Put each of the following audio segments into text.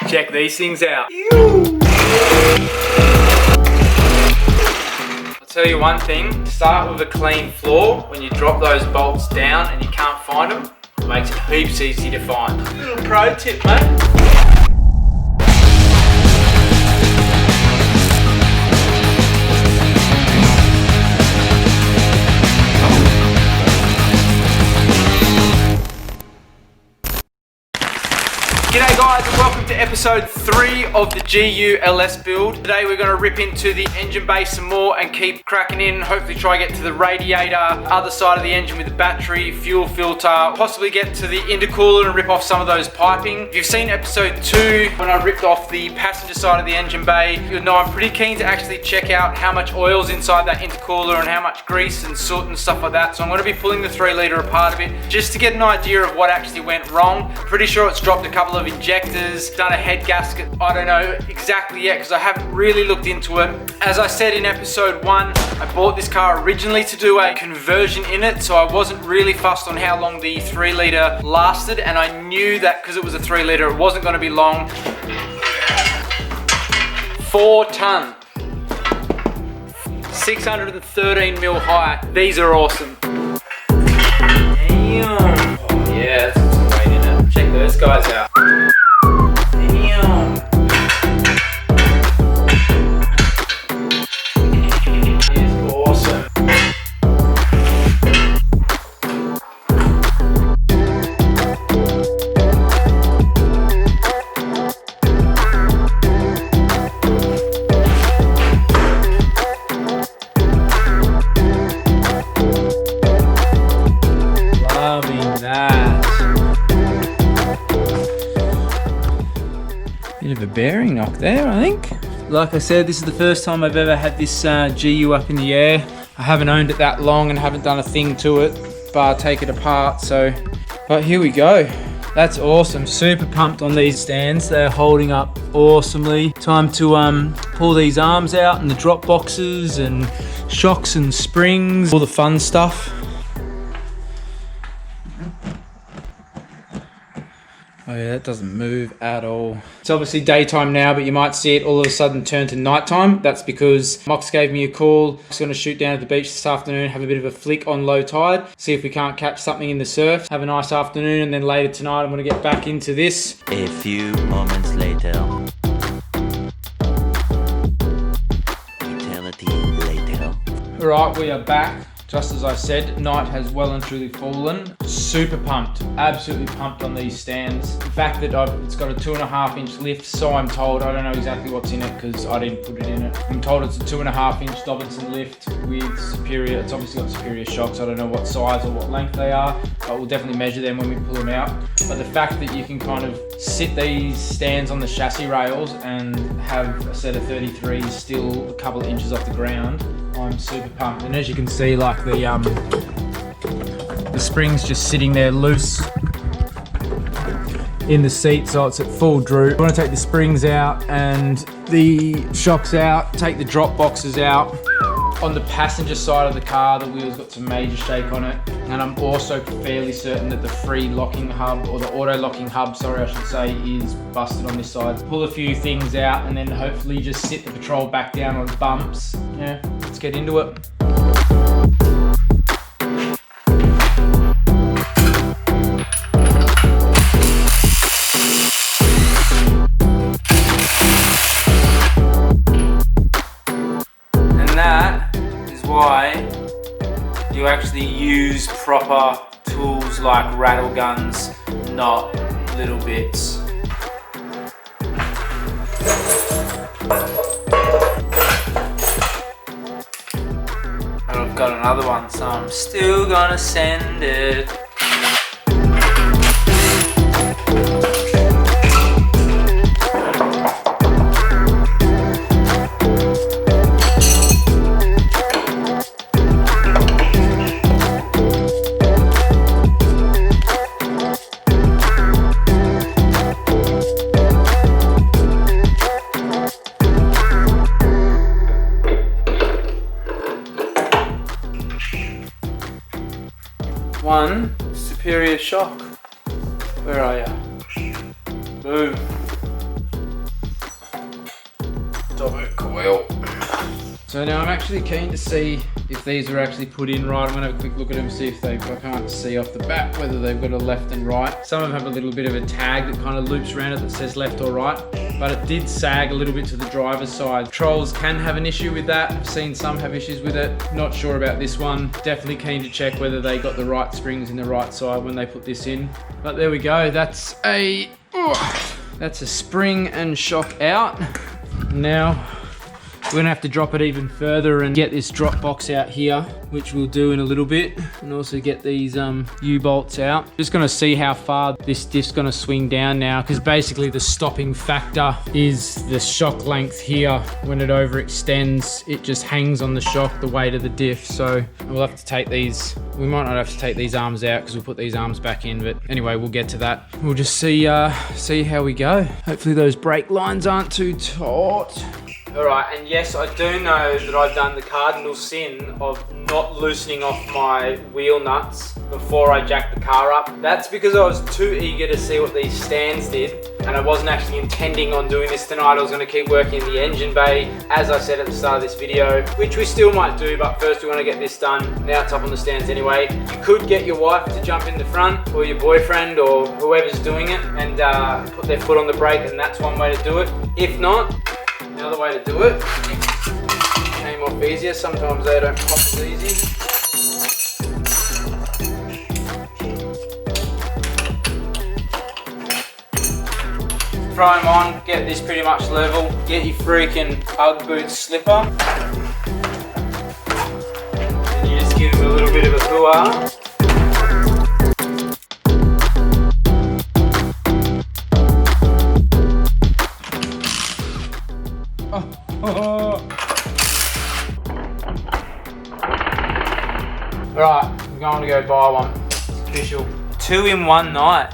Check these things out. I'll tell you one thing, start with a clean floor. When you drop those bolts down and you can't find them, it makes it heaps easy to find. Little pro tip, mate. G'day guys and welcome to episode 3 of the GULS build. Today we're going to rip into the engine bay some more and keep cracking in, hopefully try to get to the radiator, other side of the engine with the battery, fuel filter, possibly get to the intercooler and rip off some of those piping. If you've seen episode 2 when I ripped off the passenger side of the engine bay, you'll know I'm pretty keen to actually check out how much oil's inside that intercooler and how much grease and soot and stuff like that. So I'm going to be pulling the 3 litre apart a bit just to get an idea of what actually went wrong. Pretty sure it's dropped a couple of injectors, done a head gasket. I don't know exactly yet because I haven't really looked into it. As I said in episode 1, I bought this car originally to do a conversion in it, so I wasn't really fussed on how long the 3 litre lasted, and I knew that because it was a 3 litre it wasn't going to be long. 4 ton, 613 mil high. These are awesome. Damn. Oh yeah, that's some weight in it. Check those guys out. Bit of a bearing knock there, I think. Like I said, this is the first time I've ever had this GU up in the air. I haven't owned it that long and haven't done a thing to it, but take it apart, so. But here we go. That's awesome. Super pumped on these stands. They're holding up awesomely. Time to pull these arms out and the drop boxes and shocks and springs, all the fun stuff. Oh yeah, that doesn't move at all. It's obviously daytime now, but you might see it all of a sudden turn to nighttime. That's because Mox gave me a call. He's going to shoot down to the beach this afternoon, have a bit of a flick on low tide, see if we can't catch something in the surf. Have a nice afternoon, and then later tonight I'm going to get back into this. A few moments later. Eternity later. Alright, we are back. Just as I said, night has well and truly fallen. Super pumped, absolutely pumped on these stands. The fact that it's got a 2.5 inch lift, so I'm told. I don't know exactly what's in it because I didn't put it in it. I'm told it's a 2.5 inch Dobinson lift with superior, it's obviously got superior shocks. I don't know what size or what length they are, but we'll definitely measure them when we pull them out. But the fact that you can kind of sit these stands on the chassis rails and have a set of 33s still a couple of inches off the ground, I'm super pumped. And as you can see, like the spring's just sitting there loose in the seat, so it's at full droop. I want to take the springs out and the shocks out, take the drop boxes out. On the passenger side of the car, the wheel's got some major shake on it, and I'm also fairly certain that the free locking hub, or the auto locking hub, sorry I should say, is busted on this side. Pull a few things out and then hopefully just sit the Patrol back down on bumps. Yeah, let's get into it. Why you actually use proper tools like rattle guns, not little bits. And I've got another one, so I'm still gonna send it. One, superior shock. Where are you? Boom. Double coil. So now I'm actually keen to see if these are actually put in right. I'm gonna have a quick look at them, see if I can't see off the bat whether they've got a left and right. Some of them have a little bit of a tag that kind of loops around it that says left or right, but it did sag a little bit to the driver's side. Trolls can have an issue with that. I've seen some have issues with it. Not sure about this one. Definitely keen to check whether they got the right springs in the right side when they put this in. But there we go, that's a spring and shock out. Now, we're gonna have to drop it even further and get this drop box out here, which we'll do in a little bit, and also get these U-bolts out. Just gonna see how far this diff's gonna swing down now, because basically the stopping factor is the shock length here. When it overextends, it just hangs on the shock, the weight of the diff. So we'll have to take these, we might not have to take these arms out because we'll put these arms back in, but anyway, we'll get to that. We'll just see how we go. Hopefully those brake lines aren't too taut. All right, and yes, I do know that I've done the cardinal sin of not loosening off my wheel nuts before I jacked the car up. That's because I was too eager to see what these stands did, and I wasn't actually intending on doing this tonight. I was gonna keep working in the engine bay, as I said at the start of this video, which we still might do, but first we wanna get this done. Now it's up on the stands anyway. You could get your wife to jump in the front, or your boyfriend, or whoever's doing it, and put their foot on the brake, and that's one way to do it. If not, another way to do it came off easier. Sometimes they don't pop as easy. Throw them on, get this pretty much level. Get your freaking Ugg boot slipper. And you just give them a little bit of a hoo-ah. Right, I'm going to go buy one. It's official. 2 in one night.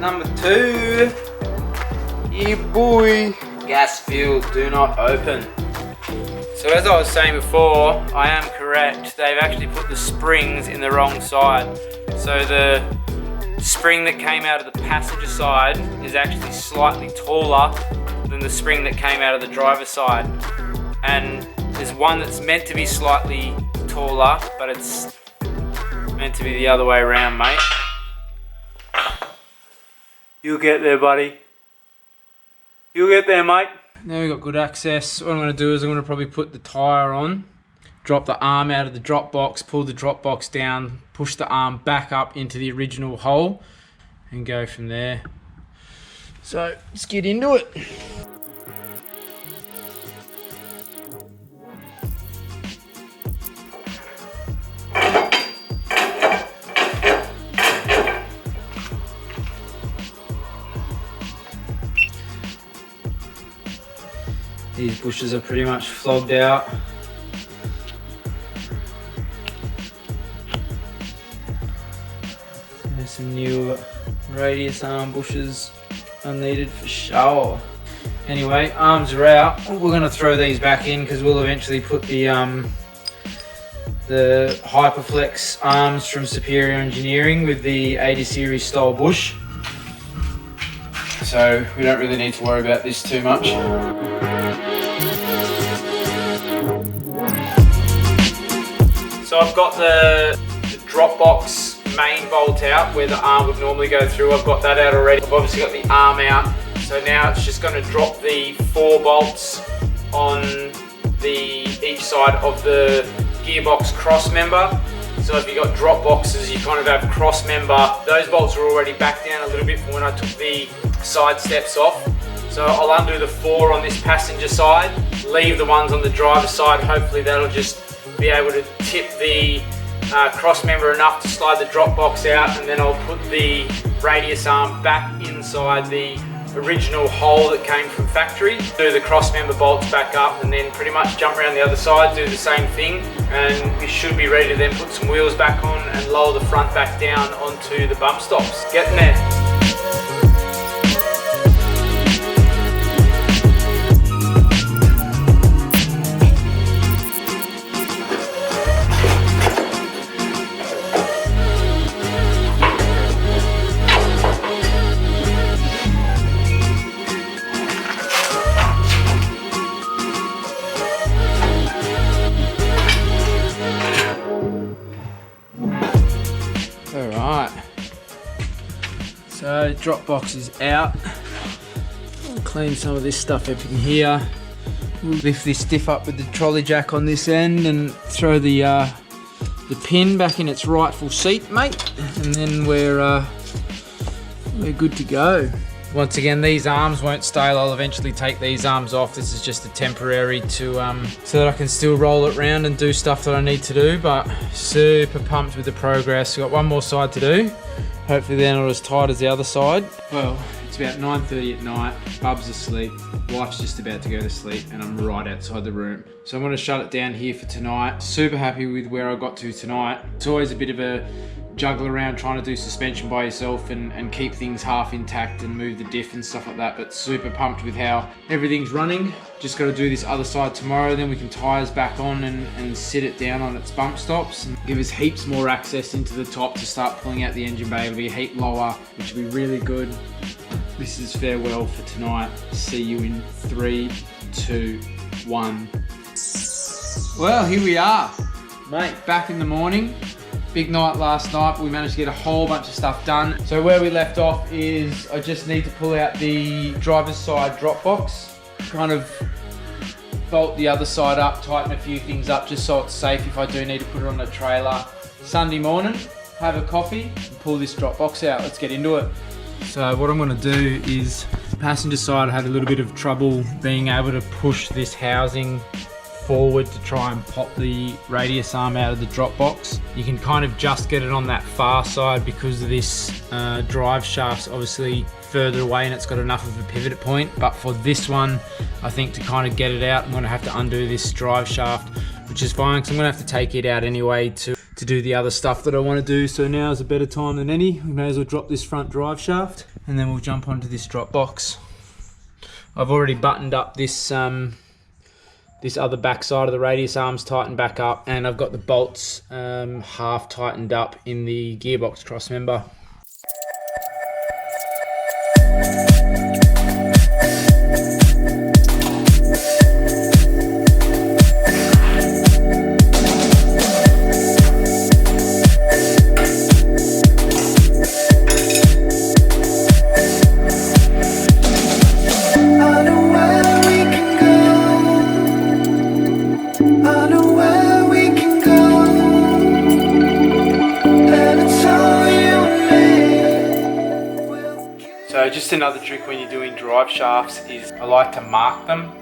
Number 2, yeah boy, gas fuel, do not open. So as I was saying before, I am correct. They've actually put the springs in the wrong side. So the spring that came out of the passenger side is actually slightly taller than the spring that came out of the driver's side. And there's one that's meant to be slightly taller, but it's meant to be the other way around, mate. You'll get there, buddy. You'll get there, mate. Now we've got good access. What I'm going to do is I'm going to probably put the tyre on, drop the arm out of the drop box, pull the drop box down, push the arm back up into the original hole, and go from there. So let's get into it. These bushes are pretty much flogged out. There's some new radius arm bushes unneeded for sure. Anyway, arms are out. We're going to throw these back in because we'll eventually put the the Hyperflex arms from Superior Engineering with the 80 series style bush. So we don't really need to worry about this too much. So I've got the dropbox main bolt out where the arm would normally go through. I've got that out already. I've obviously got the arm out. So now it's just going to drop the 4 bolts on each side of the gearbox cross member. So if you've got drop boxes, you kind of have cross member. Those bolts are already back down a little bit from when I took the side steps off. So I'll undo the 4 on this passenger side, leave the ones on the driver's side. Hopefully that'll just be able to tip the cross member enough to slide the drop box out, and then I'll put the radius arm back inside the original hole that came from factory, do the cross member bolts back up, and then pretty much jump around the other side, do the same thing, and we should be ready to then put some wheels back on and lower the front back down onto the bump stops. Getting there. Alright, so drop box is out. I'll clean some of this stuff up in here. We'll lift this stiff up with the trolley jack on this end and throw the pin back in its rightful seat, mate, and then we're good to go. Once again, these arms won't stay. I'll eventually take these arms off. This is just a temporary to so that I can still roll it around and do stuff that I need to do, but super pumped with the progress. We've got one more side to do. Hopefully they're not as tight as the other side. Well, it's about 9:30 at night. Bub's asleep. Wife's just about to go to sleep, and I'm right outside the room. So I'm gonna shut it down here for tonight. Super happy with where I got to tonight. It's always a bit of a juggle around trying to do suspension by yourself and keep things half intact and move the diff and stuff like that, but super pumped with how everything's running. Just got to do this other side tomorrow, then we can tyres back on and sit it down on its bump stops and give us heaps more access into the top to start pulling out the engine bay. It'll be a heap lower, which will be really good. This is farewell for tonight. See you in 3, 2, 1. Well, here we are, mate, back in the morning. Big night last night, but we managed to get a whole bunch of stuff done. So where we left off is I just need to pull out the driver's side drop box, kind of bolt the other side up, tighten a few things up just so it's safe if I do need to put it on a trailer. Sunday morning, have a coffee and pull this drop box out. Let's get into it. So what I'm going to do is, passenger side, I had a little bit of trouble being able to push this housing forward to try and pop the radius arm out of the drop box. You can kind of just get it on that far side because of this drive shaft's obviously further away and it's got enough of a pivot point, but for this one I think to kind of get it out I'm going to have to undo this drive shaft, which is fine because I'm going to have to take it out anyway to do the other stuff that I want to do. So now is a better time than any. We may as well drop this front drive shaft and then we'll jump onto this drop box. I've already buttoned up this this other back side of the radius arms tightened back up, and I've got the bolts half tightened up in the gearbox cross member. So just another trick when you're doing drive shafts is I like to mark them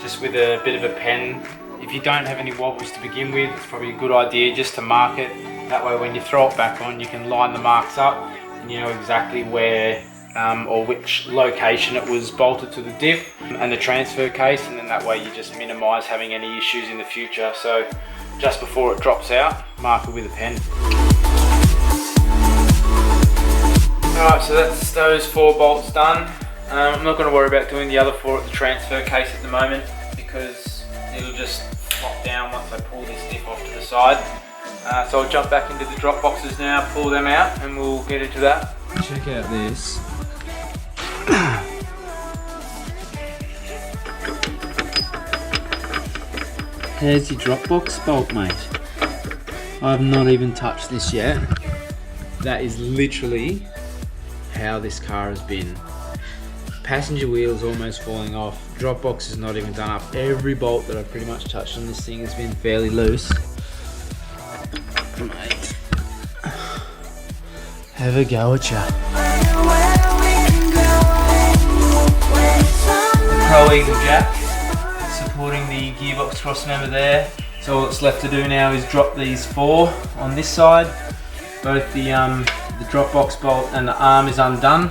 just with a bit of a pen. If you don't have any wobbles to begin with, it's probably a good idea just to mark it. That way when you throw it back on, you can line the marks up and you know exactly where or which location it was bolted to the diff and the transfer case, and then that way you just minimize having any issues in the future. So just before it drops out, mark it with a pen. Alright, so that's those 4 bolts done. I'm not going to worry about doing the other 4 at the transfer case at the moment because it'll just pop down once I pull this diff off to the side. So I'll jump back into the drop boxes now, pull them out, and we'll get into that. Check out this. There's your Dropbox bolt, mate. I've not even touched this yet. That is literally how this car has been. Passenger wheel's almost falling off. Dropbox is not even done up. Every bolt that I've pretty much touched on this thing has been fairly loose. Mate, have a go at ya. The Pro Eagle jack supporting the gearbox cross member there. So all that's left to do now is drop these 4 on this side. Both the Dropbox bolt and the arm is undone.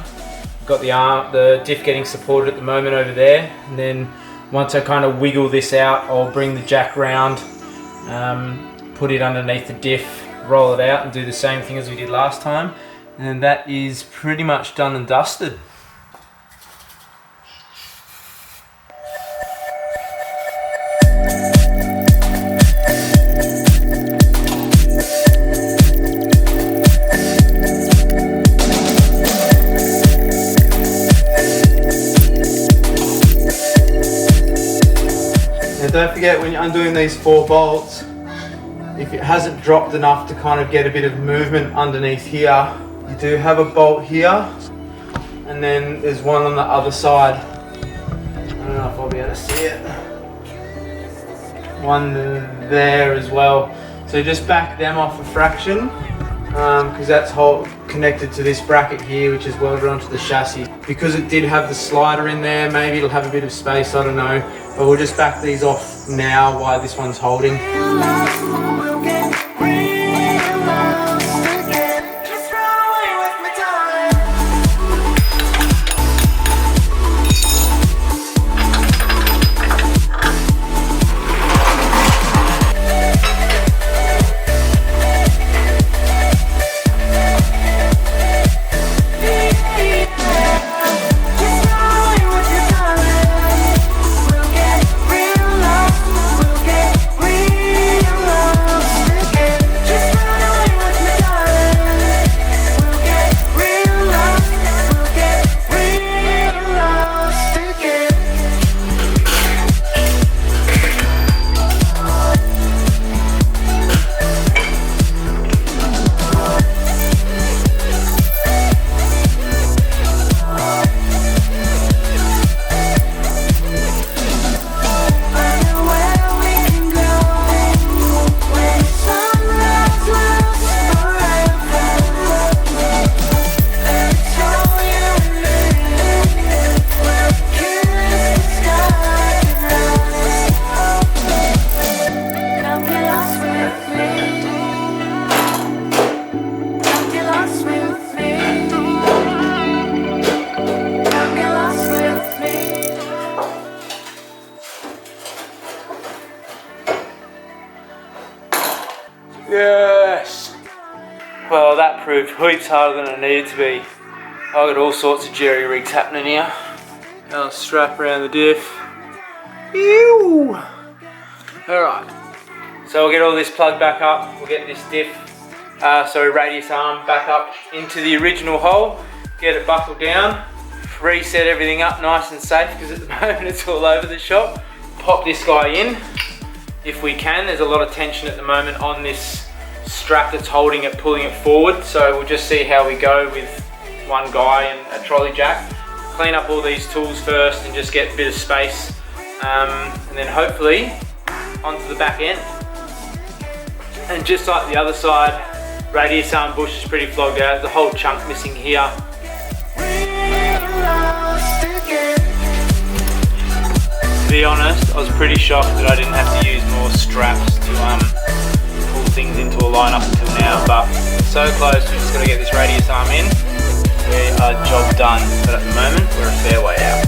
Got the diff getting supported at the moment over there, and then once I kind of wiggle this out, I'll bring the jack round, put it underneath the diff, roll it out, and do the same thing as we did last time, and then that is pretty much done and dusted. Don't forget, when you're undoing these 4 bolts, if it hasn't dropped enough to kind of get a bit of movement underneath here, you do have a bolt here, and then there's one on the other side. I don't know if I'll be able to see it. One there as well. So just back them off a fraction, because that's connected to this bracket here, which is welded onto the chassis. Because it did have the slider in there, maybe it'll have a bit of space, I don't know. But we'll just back these off now while this one's holding. Yes! Well, that proved heaps harder than it needed to be. I've got all sorts of jerry rigs happening here. Now strap around the diff. Ew! Alright, so we'll get all this plugged back up. We'll get this diff, radius arm back up into the original hole. Get it buckled down. Reset everything up nice and safe, because at the moment it's all over the shop. Pop this guy in if we can. There's a lot of tension at the moment on this strap that's holding it, pulling it forward. So we'll just see how we go with one guy and a trolley jack. Clean up all these tools first and just get a bit of space. And then hopefully onto the back end. And just like the other side, radius arm bush is pretty flogged out. There's a whole chunk missing here. To be honest, I was pretty shocked that I didn't have to use more straps to pull things into a line up until now, but so close. We've just got to get this radius arm in. We are job done, but at the moment we're a fair way out.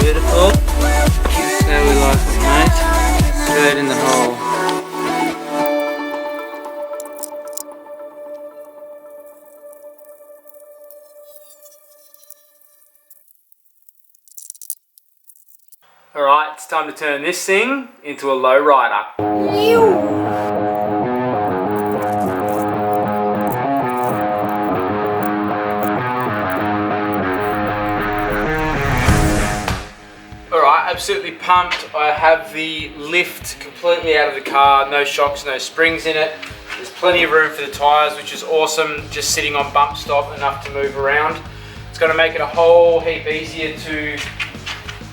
Beautiful. That's how we like it, mate. Straight in the hole. Alright, it's time to turn this thing into a low rider. Alright, absolutely pumped. I have the lift completely out of the car, no shocks, no springs in it. There's plenty of room for the tyres, which is awesome, just sitting on bump stop, enough to move around. It's going to make it a whole heap easier to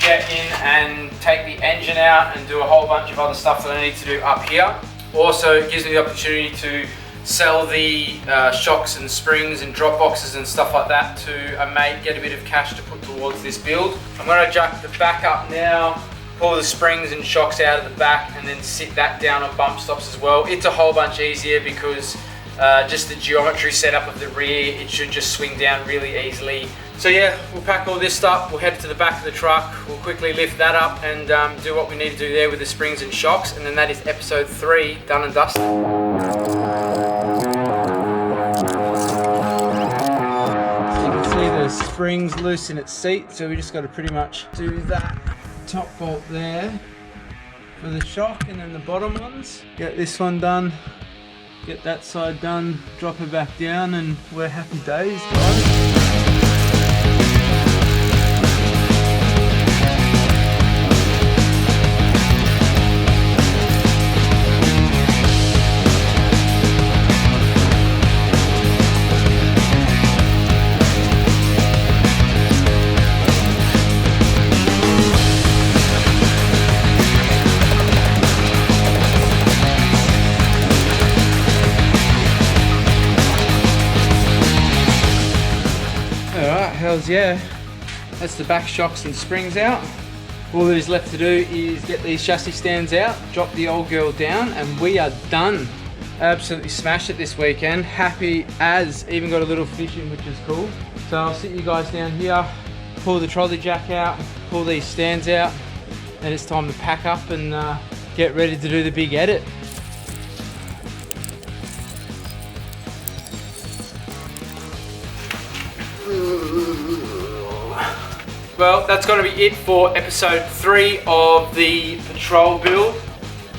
get in and take the engine out and do a whole bunch of other stuff that I need to do up here. Also, it gives me the opportunity to sell the shocks and springs and drop boxes and stuff like that to a mate, get a bit of cash to put towards this build. I'm going to jack the back up now, pull the springs and shocks out of the back, and then sit that down on bump stops as well. It's a whole bunch easier because just the geometry setup of the rear, it should just swing down really easily. So yeah, we'll pack all this stuff, we'll head to the back of the truck, we'll quickly lift that up and do what we need to do there with the springs and shocks, and then that is episode 3 done and dusted. You can see the springs loose in its seat, so we just got to pretty much do that top bolt there for the shock, and then the bottom ones. Get this one done, get that side done, drop it back down, and we're happy days, guys. Hells yeah, that's the back shocks and springs out. All that is left to do is get these chassis stands out, drop the old girl down, and we are done. Absolutely smashed it this weekend. Happy as, even got a little fishing, which is cool. So I'll sit you guys down here, pull the trolley jack out, pull these stands out, and it's time to pack up and get ready to do the big edit. Well, that's going to be it for episode 3 of the Patrol build.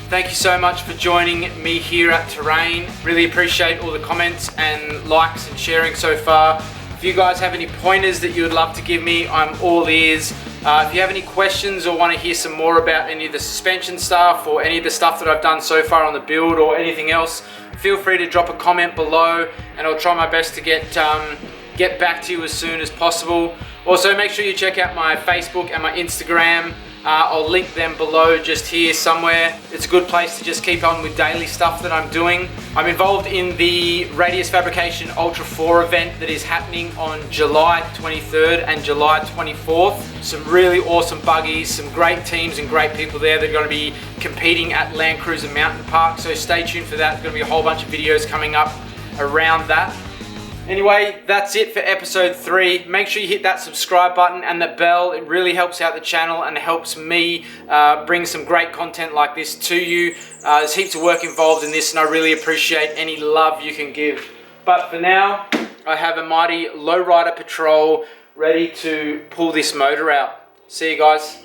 Thank you so much for joining me here at Terrain. Really appreciate all the comments and likes and sharing so far. If you guys have any pointers that you would love to give me, I'm all ears. If you have any questions or want to hear some more about any of the suspension stuff or any of the stuff that I've done so far on the build or anything else, feel free to drop a comment below and I'll try my best to get back to you as soon as possible. Also, make sure you check out my Facebook and my Instagram. I'll link them below just here somewhere. It's a good place to just keep on with daily stuff that I'm doing. I'm involved in the Radius Fabrication Ultra 4 event that is happening on July 23rd and July 24th. Some really awesome buggies, some great teams and great people there that are going to be competing at Land Cruiser Mountain Park. So stay tuned for that. There's going to be a whole bunch of videos coming up around that. Anyway, that's it for episode 3. Make sure you hit that subscribe button and the bell. It really helps out the channel and helps me bring some great content like this to you. There's heaps of work involved in this and I really appreciate any love you can give. But for now, I have a mighty lowrider Patrol ready to pull this motor out. See you guys.